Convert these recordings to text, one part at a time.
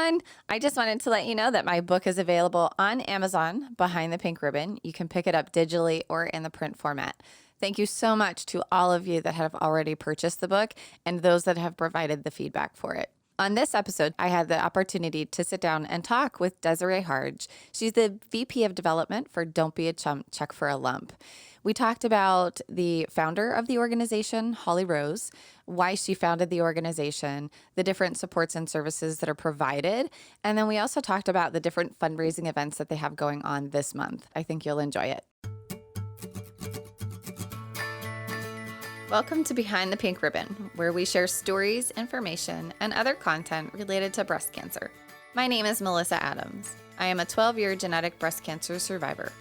everyone. I just wanted to let you know that my book is available on Amazon, Behind the Pink Ribbon. You can pick it up digitally or in the print format. Thank you so much to all of you that have already purchased the book and those that have provided the feedback for it. On this episode, I had the opportunity to sit down and talk with Desiree Hardge. She's the VP of Development for Don't Be a Chump, Check for a Lump. We talked about the founder of the organization, Holly Rose, why she founded the organization, the different supports and services that are provided, and then we also talked about the different fundraising events that they have going on this month. I think you'll enjoy it. Welcome to Behind the Pink Ribbon, where we share stories, information, and other content related to breast cancer. My name is Melissa Adams. I am a 12-year genetic breast cancer survivor.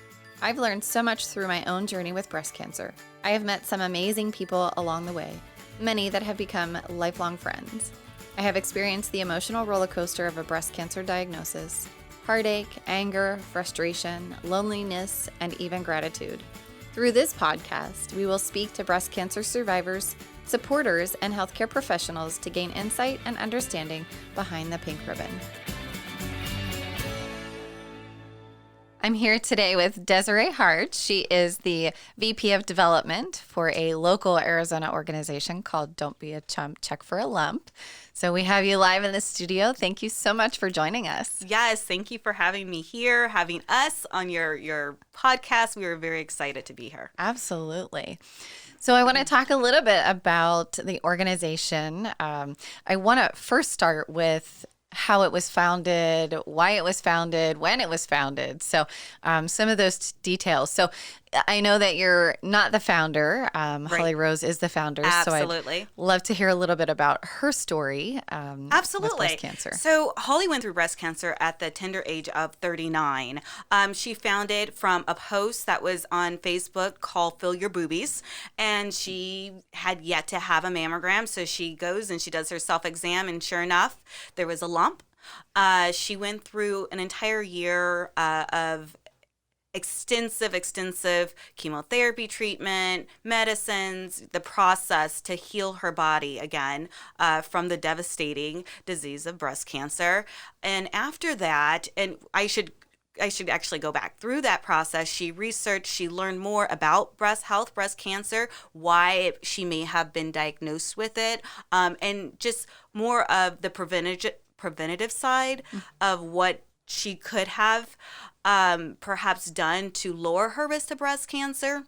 I've learned so much through my own journey with breast cancer. I have met some amazing people along the way, many that have become lifelong friends. I have experienced the emotional roller coaster of a breast cancer diagnosis, heartache, anger, frustration, loneliness, and even gratitude. Through this podcast, we will speak to breast cancer survivors, supporters, and healthcare professionals to gain insight and understanding behind the pink ribbon. I'm here today with Desiree Hardge. She is the VP of Development for a local Arizona organization called Don't Be a Chump, Check for a Lump. So we have you live in the studio. Thank you so much for joining us. Yes, thank you for having me here, having us on your podcast. We are very excited to be here. Absolutely. So I want to talk a little bit about the organization. I want to first start with how it was founded, why it was founded, when it was founded. So some of those details. So I know that you're not the founder. Right. Holly Rose is the founder. Absolutely. So I'd love to hear a little bit about her story Absolutely. with breast cancer. So Holly went through breast cancer at the tender age of 39. She found it from a post that was on Facebook called Fill Your Boobies. And she had yet to have a mammogram. So she goes and she does her self-exam. And sure enough, there was a lump. She went through an entire year of extensive chemotherapy treatment, medicines, the process to heal her body again from the devastating disease of breast cancer. And after that, and I should actually go back through that process. She researched, she learned more about breast health, breast cancer, why she may have been diagnosed with it, and just more of the preventative side of what she could have perhaps done to lower her risk of breast cancer.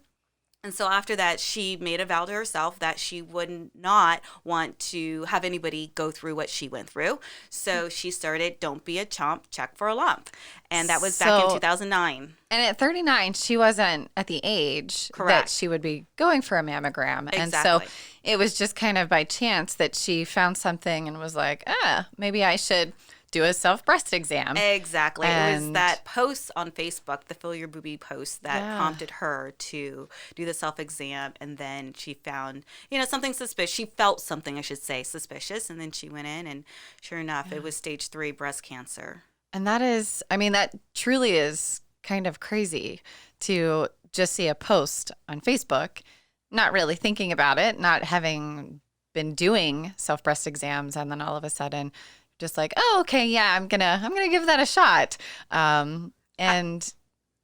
And so after that, she made a vow to herself that she would not want to have anybody go through what she went through. So she started Don't Be a Chump, Check for a Lump. And that was back in 2009. And at 39, she wasn't at the age that she would be going for a mammogram. Exactly. And so it was just kind of by chance that she found something and was like, maybe I should do a self-breast exam. Exactly. It was that post on Facebook, the Fill Your Boobie post, that prompted her to do the self-exam. And then she found, something suspicious. She felt something, I should say, suspicious. And then she went in and sure enough, it was stage 3 breast cancer. And that truly is kind of crazy to just see a post on Facebook, not really thinking about it, not having been doing self-breast exams. And then all of a sudden, just like, oh, okay, yeah, I'm gonna give that a shot, and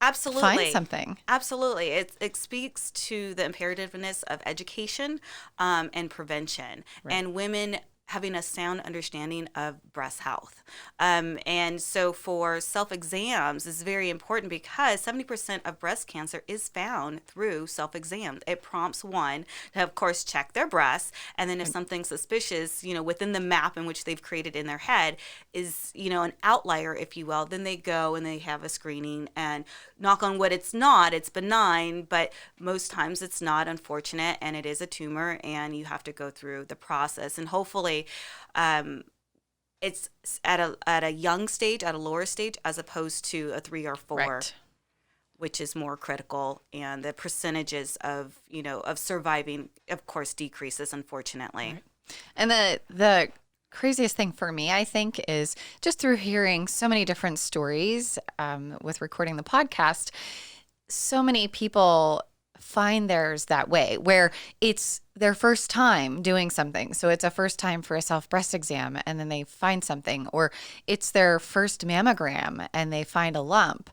absolutely find something. Absolutely, it speaks to the imperativeness of education and prevention, and women having a sound understanding of breast health. And so for self-exams is very important because 70% of breast cancer is found through self-exams. It prompts one to, of course, check their breasts. And then if something suspicious, within the map in which they've created in their head is, an outlier, if you will, then they go and they have a screening and knock on wood, it's benign, but most times it's not, unfortunate, and it is a tumor and you have to go through the process. And hopefully, it's at a young stage, at a lower stage, as opposed to a 3 or 4, which is more critical. And the percentages of surviving, of course, decreases, unfortunately. Right. And the craziest thing for me, I think, is just through hearing so many different stories with recording the podcast, so many people find theirs that way, where it's their first time doing something. So it's a first time for a self breast exam and then they find something, or it's their first mammogram and they find a lump.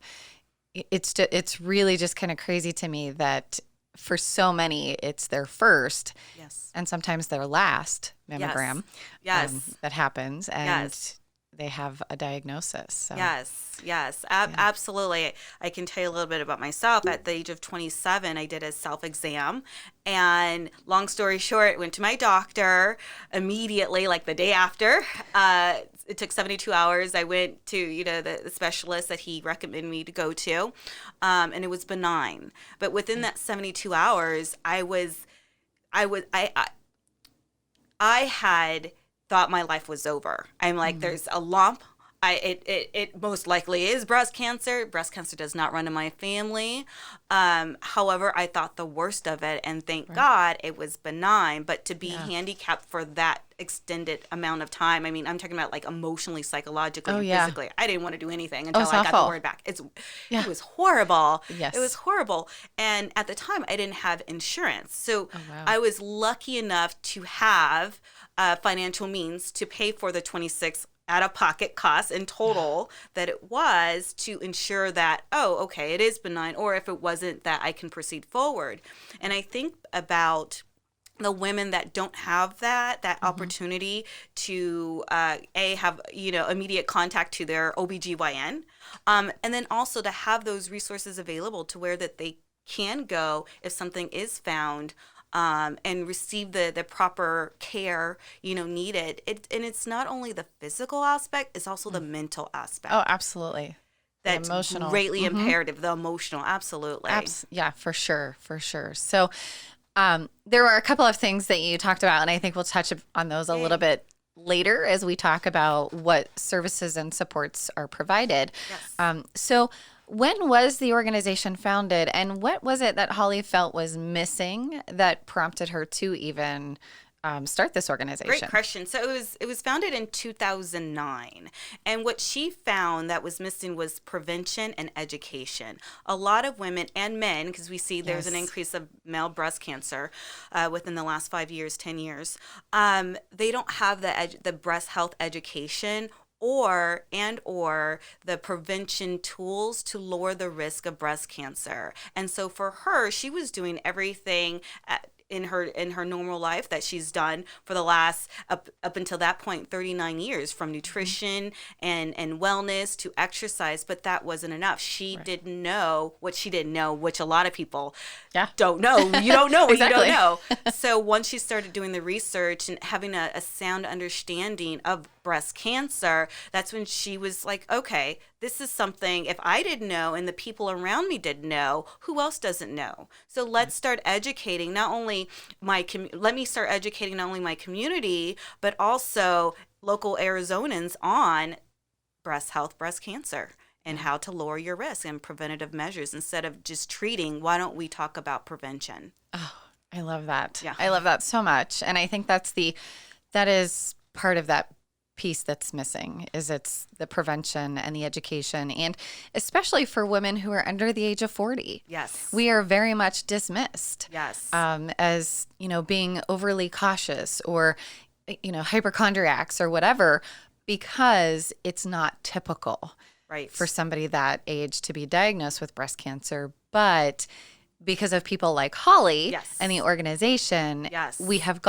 It's really just kind of crazy to me that for so many, it's their first and sometimes their last mammogram that happens. And they have a diagnosis. So. Absolutely. I can tell you a little bit about myself. At the age of 27, I did a self-exam, and long story short, went to my doctor immediately, like the day after. It took 72 hours. I went to, the specialist that he recommended me to go to, and it was benign. But within that 72 hours, I had thought my life was over. I'm like, there's a lump. It most likely is breast cancer. Breast cancer does not run in my family. However, I thought the worst of it, and thank God it was benign. But to be handicapped for that extended amount of time, I mean, I'm talking about like emotionally, psychologically, and physically. I didn't want to do anything until I got the word back. It was horrible. Yes. It was horrible. And at the time, I didn't have insurance. So I was lucky enough to have financial means to pay for the 26 out-of-pocket costs in total that it was to ensure that, it is benign, or if it wasn't, that I can proceed forward. And I think about the women that don't have that opportunity to have immediate contact to their OBGYN, and then also to have those resources available to where that they can go if something is found, and receive the proper care, needed. And it's not only the physical aspect, it's also the mental aspect. Oh, absolutely. That's emotional. Greatly imperative, the emotional, absolutely. Yeah, for sure. So there were a couple of things that you talked about, and I think we'll touch on those a little bit later as we talk about what services and supports are provided. Yes. So when was the organization founded, and what was it that Holly felt was missing that prompted her to even start this organization? Great question. So it was founded in 2009, and what she found that was missing was prevention and education. A lot of women and men, because we see there's an increase of male breast cancer within the last 5 years, 10 years, they don't have the breast health education or the prevention tools to lower the risk of breast cancer. And so for her, she was doing everything in her normal life that she's done for the last up until that point 39 years, from nutrition and wellness to exercise, but that wasn't enough. She didn't know what she didn't know, which a lot of people don't know. You don't know what you don't know. So once she started doing the research and having a sound understanding of breast cancer, that's when she was like, okay, this is something, if I didn't know and the people around me didn't know, who else doesn't know? So let's start educating let me start educating not only my community, but also local Arizonans on breast health, breast cancer, and how to lower your risk and preventative measures. Instead of just treating, why don't we talk about prevention? Oh, I love that. Yeah. I love that so much. And I think that is part of that piece that's missing, is it's the prevention and the education, and especially for women who are under the age of 40. Yes. We are very much dismissed. Yes. As, being overly cautious or, hypochondriacs or whatever, because it's not typical for somebody that age to be diagnosed with breast cancer. But because of people like Holly and the organization, we have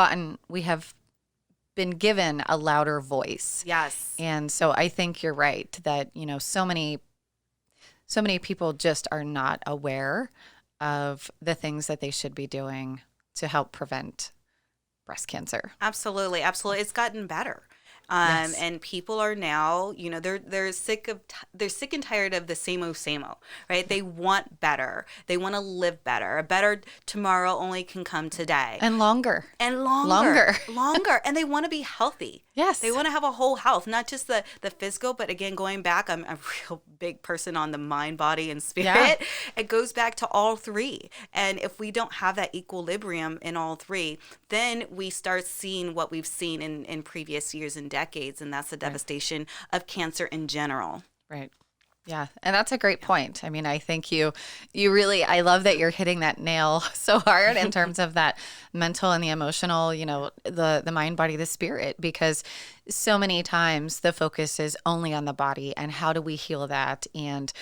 been given a louder voice. Yes. And so I think you're right that, so many people just are not aware of the things that they should be doing to help prevent breast cancer. Absolutely. Absolutely. It's gotten better. And people are now, they're sick and tired of the same old, right? They want better. They want to live better. A better tomorrow only can come today. And longer. Longer. And they want to be healthy. Yes. They want to have a whole health, not just the physical, but again, going back, I'm a real big person on the mind, body, and spirit. Yeah. It goes back to all three. And if we don't have that equilibrium in all three, then we start seeing what we've seen in previous years and decades, and that's the devastation of cancer in general. Right. Yeah, and that's a great point. I mean, I think you really, I love that you're hitting that nail so hard in terms of that mental and the emotional, the mind, body, the spirit, because so many times the focus is only on the body and how do we heal that? And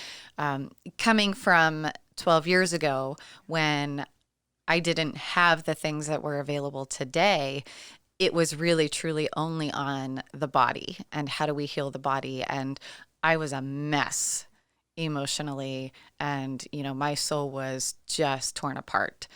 coming from 12 years ago when I didn't have the things that were available today, it was really truly only on the body and how do we heal the body? And I was a mess emotionally, and my soul was just torn apart.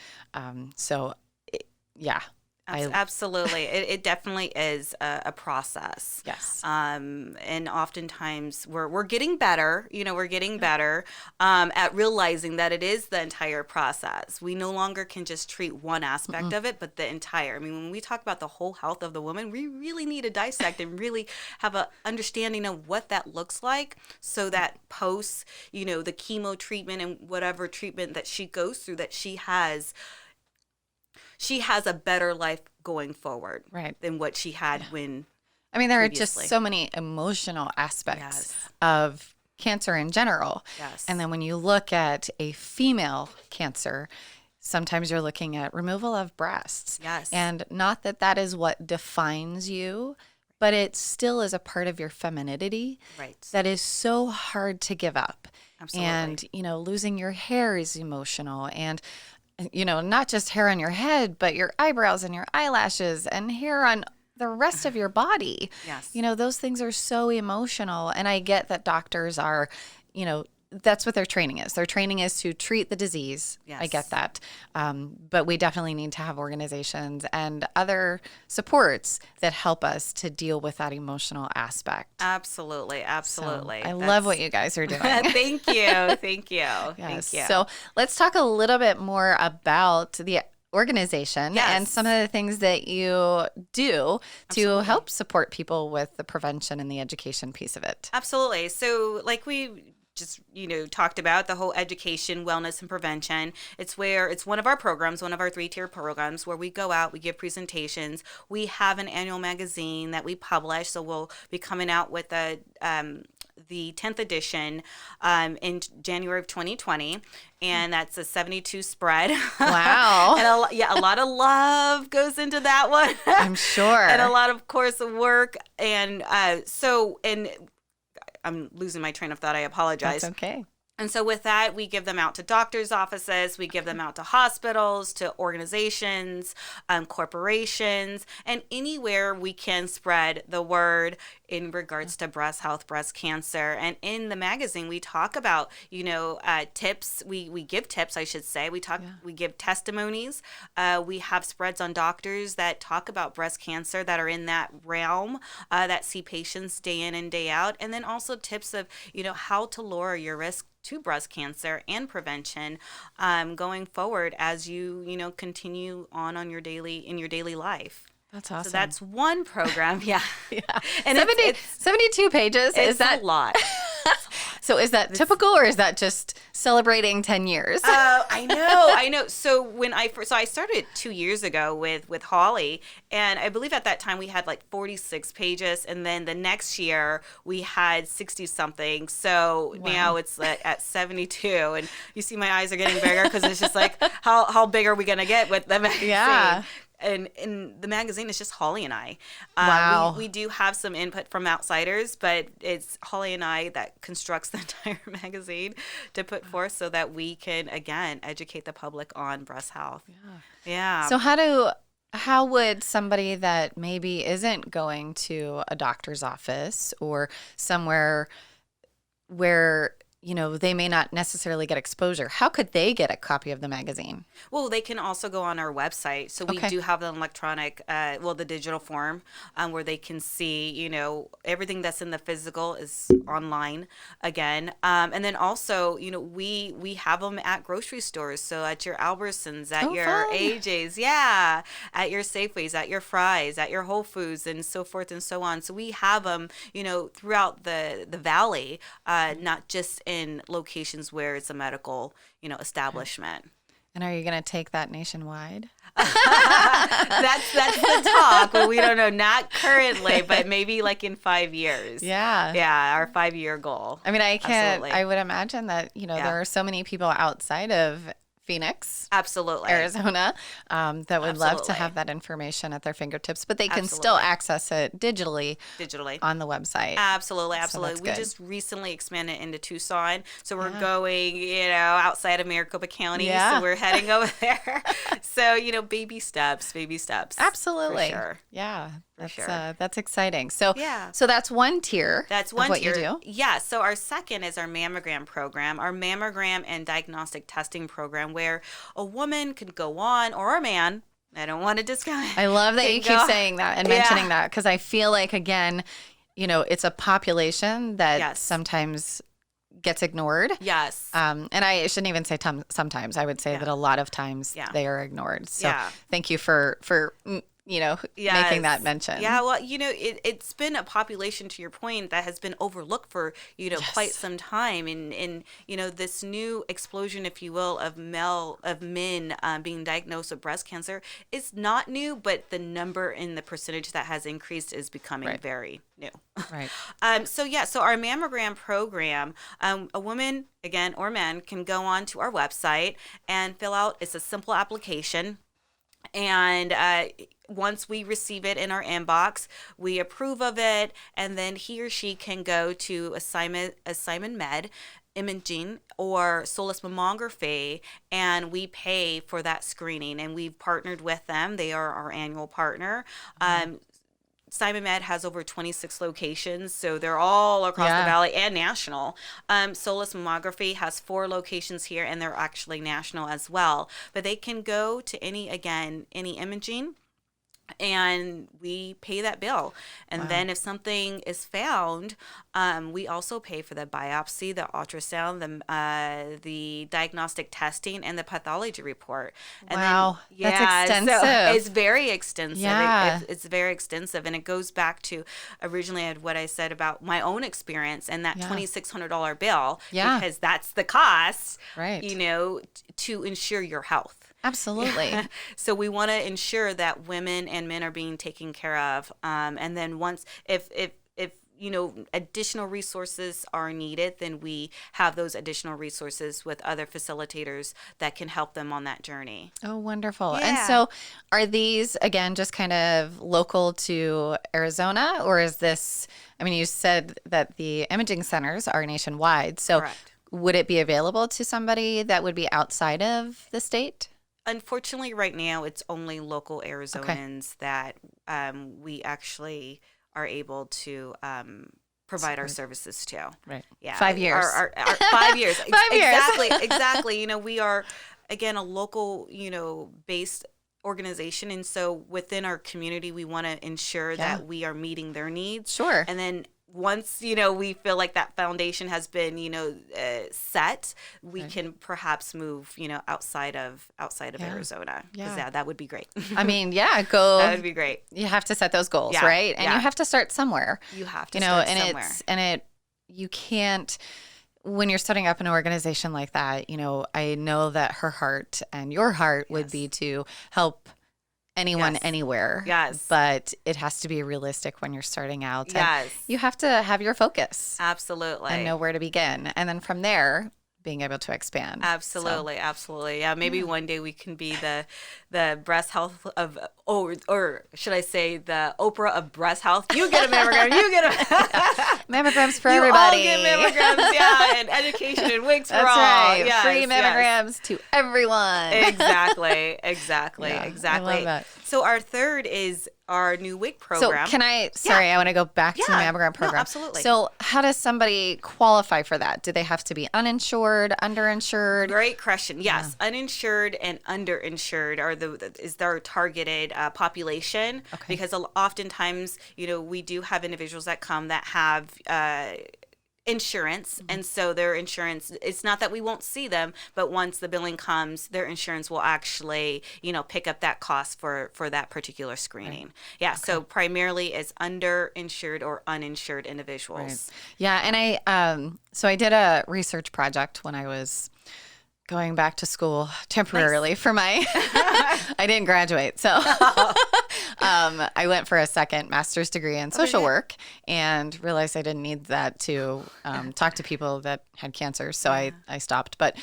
Yeah. Absolutely. It definitely is a process. Yes. And oftentimes we're getting better, we're getting better at realizing that it is the entire process. We no longer can just treat one aspect of it, but the entire. I mean, when we talk about the whole health of the woman, we really need to dissect and really have an understanding of what that looks like so that post, the chemo treatment and whatever treatment that she goes through, that she has a better life going forward than what she had when I mean, there previously. are just so many emotional aspects Yes. of cancer in general. Yes. And then when you look at a female cancer, sometimes you're looking at removal of breasts. Yes. And not that that is what defines you, but it still is a part of your femininity that is so hard to give up. Absolutely. And, losing your hair is emotional. And not just hair on your head, but your eyebrows and your eyelashes and hair on the rest of your body. Yes. Those things are so emotional. And I get that doctors are, that's what their training is. Their training is to treat the disease. Yes. I get that. But we definitely need to have organizations and other supports that help us to deal with that emotional aspect. Absolutely. Absolutely. So I love what you guys are doing. Thank you. Thank you. Yes. Thank you. So let's talk a little bit more about the organization and some of the things that you do to help support people with the prevention and the education piece of it. Absolutely. So like we just, talked about the whole education, wellness, and prevention. It's one of our programs, one of our 3-tier programs where we go out, we give presentations. We have an annual magazine that we publish. So we'll be coming out with the 10th edition in January of 2020. And that's a 72 spread. Wow. And a lot of love goes into that one. I'm sure. And a lot of course of work. And I'm losing my train of thought. I apologize. That's okay. And so with that, we give them out to doctors' offices, we give them out to hospitals, to organizations, corporations, and anywhere we can spread the word in regards to breast health, breast cancer. And in the magazine, we talk about, tips. We give tips, I should say. We give testimonies. We have spreads on doctors that talk about breast cancer that are in that realm, that see patients day in and day out. And then also tips of, how to lower your risk to breast cancer and prevention going forward as you continue in your daily life. That's awesome. So that's one program. Yeah. And 72 pages. Is that a lot? So is that typical or is that just celebrating 10 years? I know. So I started 2 years ago with Holly, and I believe at that time we had like 46 pages, and then the next year we had 60 something. So now it's at 72, and you see my eyes are getting bigger because it's just like, how big are we going to get with the magazine? Yeah. And in the magazine, it's just Holly and I. Wow. We do have some input from outsiders, but it's Holly and I that constructs the entire magazine to put forth so that we can, again, educate the public on breast health. Yeah. So how would somebody that maybe isn't going to a doctor's office or somewhere where they may not necessarily get exposure, how could they get a copy of the magazine? Well, they can also go on our website. So we do have an electronic, the digital form where they can see, everything that's in the physical is online again. And then also, we have them at grocery stores. So at your Albertsons, at your fun. AJ's, at your Safeways, at your Fry's, at your Whole Foods, and so forth and so on. So we have them, throughout the valley, not just in locations where it's a medical, establishment. And are you going to take that nationwide? That's the talk, but we don't know. Not currently, but maybe like in 5 years. Yeah. Yeah, our 5-year goal. I mean, Absolutely. I would imagine that, there are so many people outside of Phoenix, Absolutely. Arizona, that would love to Absolutely. have that information at their fingertips, but they can still access it digitally on the website. Absolutely. So that's We good. just recently expanded into Tucson. So we're going, outside of Maricopa County. Yeah. So we're heading over there. So, baby steps. Absolutely. For sure. Yeah. That's, sure. that's exciting. So, Yeah. so that's one tier. That's one of what tier. you do. Yeah. So our second is our mammogram program, our mammogram and diagnostic testing program, where a woman could go on, or a man. I don't want to discount it. I love that you keep saying that and mentioning that, because I feel like, again, it's a population that sometimes gets ignored. Yes. And I shouldn't even say sometimes. I would say that a lot of times they are ignored. So thank you for making that mention. Yeah, well, it's been a population, to your point, that has been overlooked for, quite some time. And this new explosion, if you will, of men being diagnosed with breast cancer is not new, but the number and the percentage that has increased is becoming very new. Right. So our mammogram program, a woman, again, or man, can go on to our website and fill out, it's a simple application. And once we receive it in our inbox, we approve of it, and then he or she can go to Simon Med imaging or Solis mammography, and we pay for that screening. And we've partnered with them. They are our annual partner. Simon Med has over 26 locations, so they're all across the valley and national. Solis Mammography has 4 locations here, and they're actually national as well. But they can go to any imaging, and we pay that bill. And then if something is found, we also pay for the biopsy, the ultrasound, the diagnostic testing, and the pathology report. And that's extensive. So it's very extensive. Yeah. It's very extensive, and it goes back to originally what I said about my own experience and that $2,600 bill, because that's the cost, to ensure your health. Absolutely. So we want to ensure that women and men are being taken care of. And then once, if additional resources are needed, then we have those additional resources with other facilitators that can help them on that journey. Oh, wonderful. Yeah. And so are these, again, just kind of local to Arizona, or is this, you said that the imaging centers are nationwide. So Correct. Would it be available to somebody that would be outside of the state? Unfortunately, right now, it's only local Arizonans that we actually are able to provide our services to. Right. Yeah. 5 years. Our 5 years. 5 years. Exactly. We are, again, a local, based organization. And so within our community, we want to ensure that we are meeting their needs. Sure. And then once, we feel like that foundation has been, set, we can perhaps move, outside of Arizona. Yeah. That would be great. Go. That would be great. You have to set those goals, right? And you have to start somewhere. You have to start somewhere. You can't, when you're setting up an organization like that, I know that her heart and your heart would be to help anyone anywhere. Yes. But it has to be realistic when you're starting out. Yes. And you have to have your focus. Absolutely. And know where to begin. And then from there, being able to expand. Absolutely. Absolutely. Yeah. Maybe one day we can be the breast health of, or should I say the Oprah of breast health. You get a mammogram. You get a mammograms for everybody. You all get mammograms. Yeah. And education and wigs for all. That's right. Yes, free mammograms to everyone. Exactly. I love that. So our third is our new WIG program. So can I want to go back to the mammogram program. No, absolutely. So how does somebody qualify for that? Do they have to be uninsured, underinsured? Great question. Yes. Uninsured and underinsured is their targeted population. Okay. Because oftentimes, we do have individuals that come that have insurance, and so their insurance, it's not that we won't see them, but once the billing comes, their insurance will actually pick up that cost for that particular screening. Right. Yeah. Okay. So primarily it's underinsured or uninsured individuals. Right. Yeah. And I did a research project when I was going back to school temporarily for my, I didn't graduate. So I went for a second master's degree in social work and realized I didn't need that to talk to people that had cancer. So I stopped. But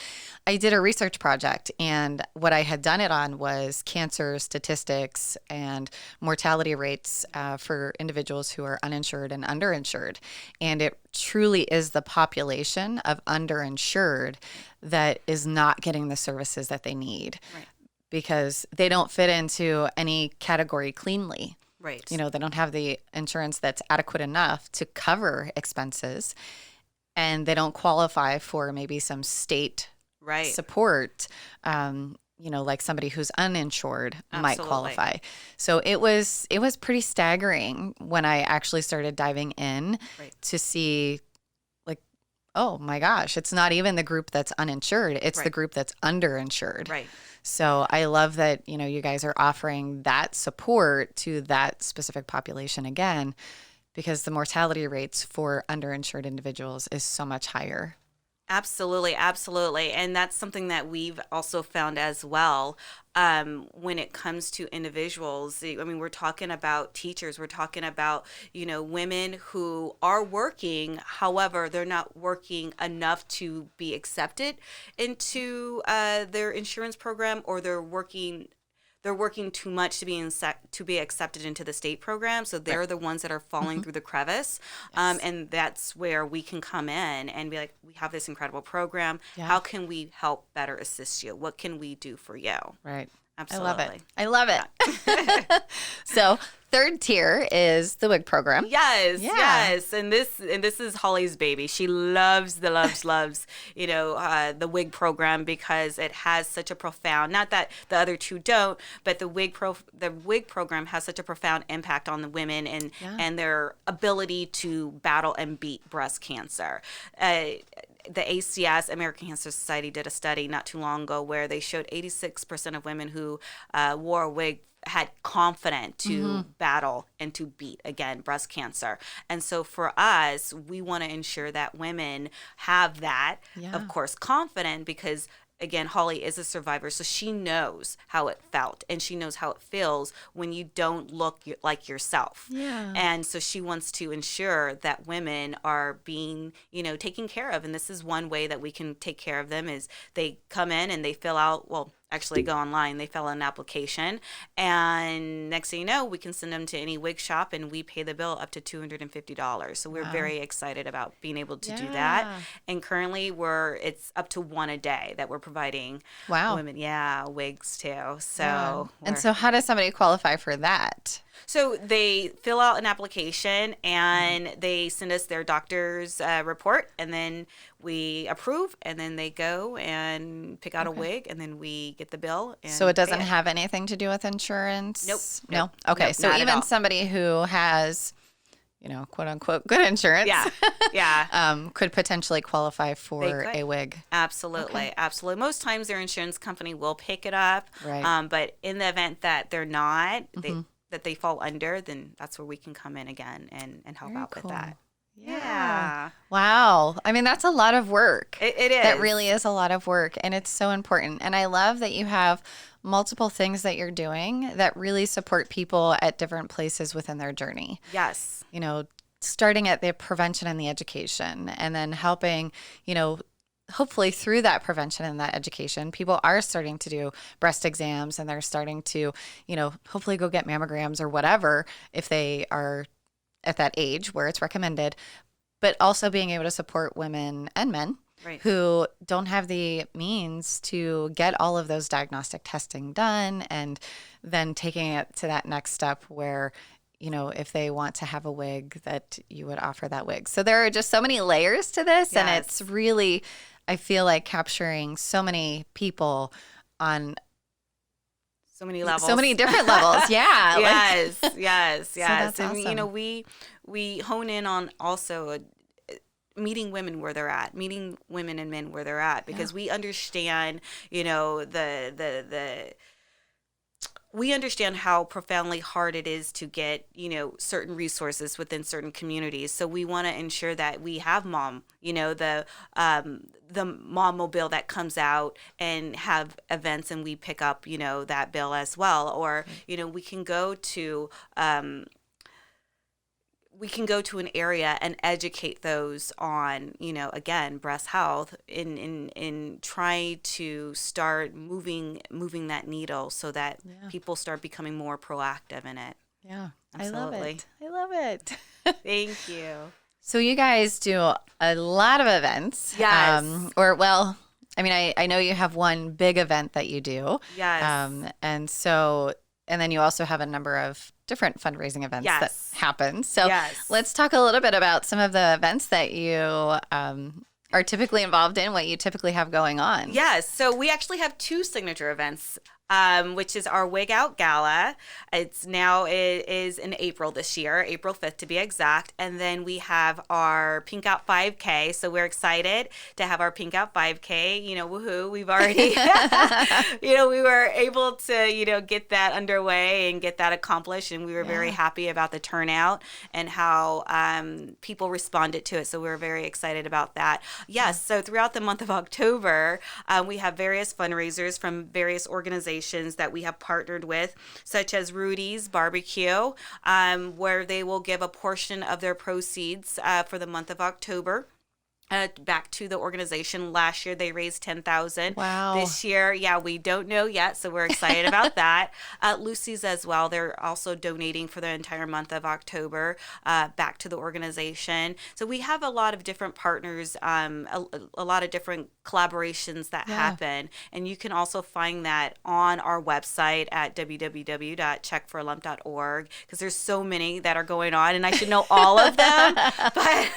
I did a research project, and what I had done it on was cancer statistics and mortality rates for individuals who are uninsured and underinsured. And it truly is the population of underinsured that is not getting the services that they need. Right. Because they don't fit into any category cleanly. Right. You know, they don't have the insurance that's adequate enough to cover expenses, and they don't qualify for maybe some state support, you know, like somebody who's uninsured might qualify. So it was pretty staggering when I actually started diving in to see, like, oh my gosh, it's not even the group that's uninsured, it's the group that's underinsured. Right. So I love that, you know, you guys are offering that support to that specific population again, because the mortality rates for underinsured individuals is so much higher. Absolutely, absolutely. And that's something that we've also found as well when it comes to individuals. I mean, we're talking about teachers, we're talking about, you know, women who are working, however, they're not working enough to be accepted into their insurance program, or they're working too much to be accepted into the state program. So they're the ones that are falling through the crevice. And that's where we can come in and be like, we have this incredible program. Yeah. How can we help better assist you? What can we do for you? Right. Absolutely. I love it. So third tier is the WIG program. Yes. And this is Holly's baby. She loves, you know, the WIG program, because it has such a profound, not that the other two don't, but the WIG program has such a profound impact on the women and their ability to battle and beat breast cancer. The ACS, American Cancer Society, did a study not too long ago where they showed 86% of women who wore a wig had confidence to battle and to beat, again, breast cancer. And so for us, we want to ensure that women have that, of course, confident, because again, Holly is a survivor, so she knows how it felt, and she knows how it feels when you don't look like yourself. Yeah. And so she wants to ensure that women are being, you know, taken care of. And this is one way that we can take care of them, is they come in and they fill out, well, actually go online, they fill out an application, and next thing you know, we can send them to any wig shop and we pay the bill up to $250. So we're very excited about being able to do that. And currently it's up to one a day that we're providing women, wigs too. So and so how does somebody qualify for that? So they fill out an application and they send us their doctor's report, and then we approve, and then they go and pick out a wig, and then we get the bill. And so it doesn't have anything to do with insurance? Nope. No? Okay. Nope, so even somebody who has, you know, quote unquote, good insurance could potentially qualify for a wig. Absolutely. Absolutely. Most times their insurance company will pick it up. Right. But in the event that they're not, that they fall under, then that's where we can come in again and help out with that. Yeah. Wow. I mean, that's a lot of work. It is. That really is a lot of work, and it's so important. And I love that you have multiple things that you're doing that really support people at different places within their journey. Yes. You know, starting at the prevention and the education, and then helping, you know, hopefully through that prevention and that education, people are starting to do breast exams, and they're starting to, you know, hopefully go get mammograms or whatever if they are at that age where it's recommended, but also being able to support women and men who don't have the means to get all of those diagnostic testing done, and then taking it to that next step where, you know, if they want to have a wig, that you would offer that wig. So there are just so many layers to this, and it's really, I feel like, capturing so many people on so many levels, so many different levels. Yes. So that's and awesome. You know, we hone in on also meeting women where they're at, meeting women and men where they're at, because we understand, you know, the we understand how profoundly hard it is to get, certain resources within certain communities. So we want to ensure that we have mom, the mom mobile that comes out and have events, and we pick up, that bill as well. Or, we can go to an area and educate those on, again, breast health, in try to start moving that needle so that people start becoming more proactive in it. Yeah. Absolutely. I love it. Thank you. So you guys do a lot of events. Yes. I know you have one big event that you do. Yes. And then you also have a number of different fundraising events that happen. So Yes. let's talk a little bit about some of the events that you are typically involved in, what you typically have going on. Yes. So we actually have two signature events, which is our Wig Out Gala. It is in April this year, April 5th to be exact. And then we have our Pink Out 5K. So we're excited to have our Pink Out 5K. Woohoo. We've already, we were able to, get that underway and get that accomplished. And we were very happy about the turnout and how people responded to it. So we were very excited about that. Yes. So throughout the month of October, we have various fundraisers from various organizations that we have partnered with, such as Rudy's Barbecue, where they will give a portion of their proceeds for the month of October back to the organization. Last year they raised $10,000. Wow. This year, we don't know yet, so we're excited about that. Lucy's as well, they're also donating for the entire month of October back to the organization. So we have a lot of different partners, a lot of different collaborations that happen, and you can also find that on our website at www.checkforalump.org, because there's so many that are going on, and I should know all of them, but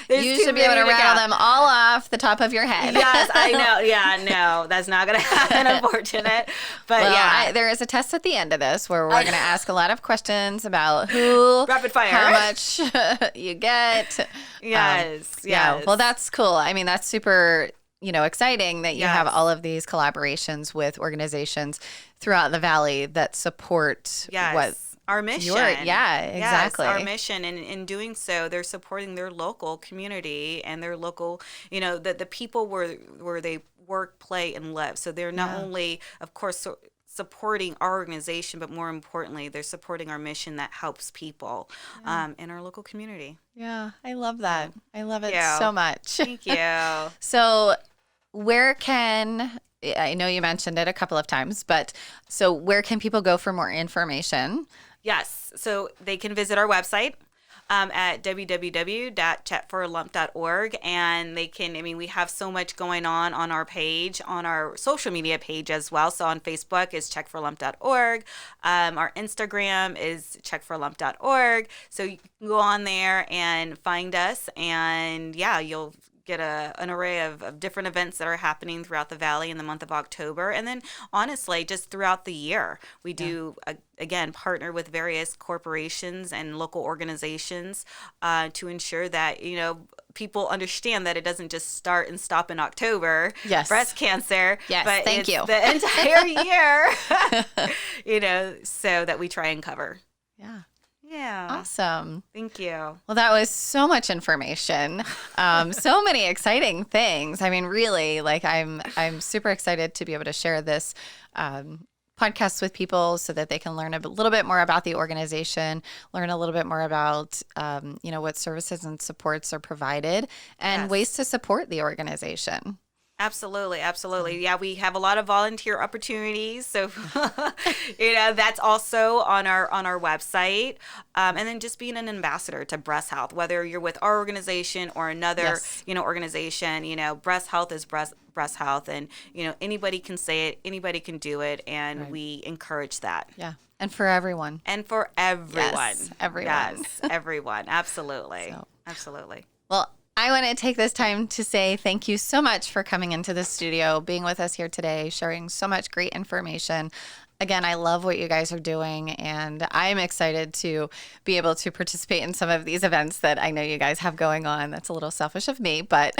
you should be able to rattle them all off the top of your head. Yes, I know. Yeah, no, that's not going to happen, unfortunate. But there is a test at the end of this where we're going to ask a lot of questions about who, rapid fire, how much you get. Yes. Yeah. Well, that's cool. I mean, that's super, exciting that you have all of these collaborations with organizations throughout the Valley that support our mission. Exactly. Yes, our mission. And in doing so, they're supporting their local community and their local, the people where they work, play, and live. So they're not only, of course, supporting our organization, but more importantly, they're supporting our mission that helps people in our local community. Yeah, I love that. I love it so much. Thank you. So I know you mentioned it a couple of times, but so where can people go for more information? Yes. So they can visit our website at www.checkforalump.org, and we have so much going on our page, on our social media page as well. So on Facebook is checkforalump.org. Our Instagram is checkforalump.org. So you can go on there and find us, and you'll get an array of different events that are happening throughout the Valley in the month of October. And then honestly, just throughout the year, we do, again, partner with various corporations and local organizations to ensure that, people understand that it doesn't just start and stop in October. Yes. Breast cancer. Yes. But Thank you. The entire year, so that we try and cover. Yeah. Yeah. Awesome. Thank you. Well, that was so much information. So many exciting things. I mean, really, I'm super excited to be able to share this podcast with people so that they can learn a little bit more about the organization, learn a little bit more about, what services and supports are provided and ways to support the organization. Absolutely. Absolutely. Yeah, we have a lot of volunteer opportunities. So, that's also on our website. And then just being an ambassador to breast health, whether you're with our organization or another, organization, breast health is breast health, and, anybody can say it, anybody can do it. And we encourage that. Yeah. And for everyone. And for everyone. Yes, everyone. Yes, everyone. Absolutely. Absolutely. Well, I want to take this time to say thank you so much for coming into the studio, being with us here today, sharing so much great information. Again, I love what you guys are doing, and I'm excited to be able to participate in some of these events that I know you guys have going on. That's a little selfish of me, but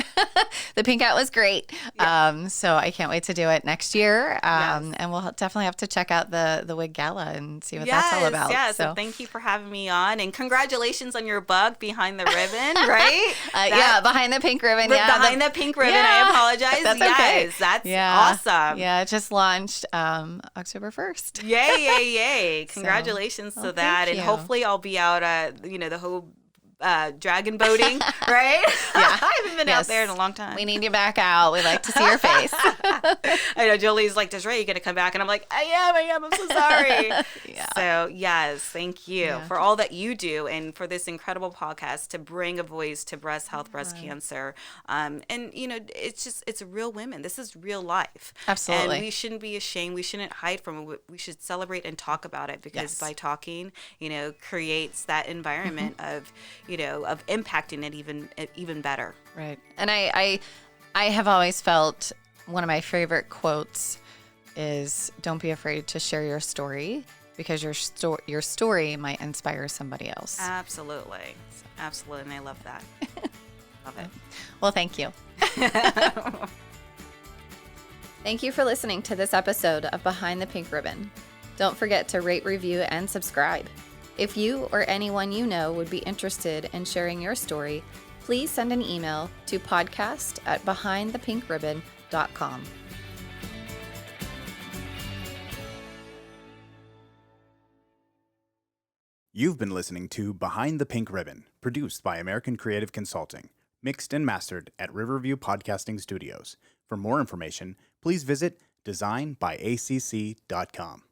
the Pink Out was great. Yeah. So I can't wait to do it next year. And we'll definitely have to check out the WIG Gala and see what that's all about. Yes, so thank you for having me on, and congratulations on your book, Behind the Ribbon, right? Behind the pink ribbon. Behind the pink ribbon. I apologize. That's okay. That's awesome. Yeah, it just launched October 1st. Yay. Congratulations to that. And hopefully I'll be out the whole dragon boating, right? Yeah. I haven't been out there in a long time. We need you back out. We'd like to see your face. I know Jolie's like, Desiree, you gonna come back? And I'm like, I am. I'm so sorry. So yes, thank you for all that you do and for this incredible podcast to bring a voice to breast health, breast cancer. And it's real women. This is real life. Absolutely. And we shouldn't be ashamed. We shouldn't hide from it. We should celebrate and talk about it, because by talking, creates that environment of impacting it even better. Right. And I have always felt one of my favorite quotes is, don't be afraid to share your story, because your story might inspire somebody else. Absolutely. Absolutely. And I love that. Love it. Well, thank you. Thank you for listening to this episode of Behind the Pink Ribbon. Don't forget to rate, review, and subscribe. If you or anyone you know would be interested in sharing your story, please send an email to podcast@behindthepink.ribbon.com. You've been listening to Behind the Pink Ribbon, produced by American Creative Consulting, mixed and mastered at Riverview Podcasting Studios. For more information, please visit designbyacc.com.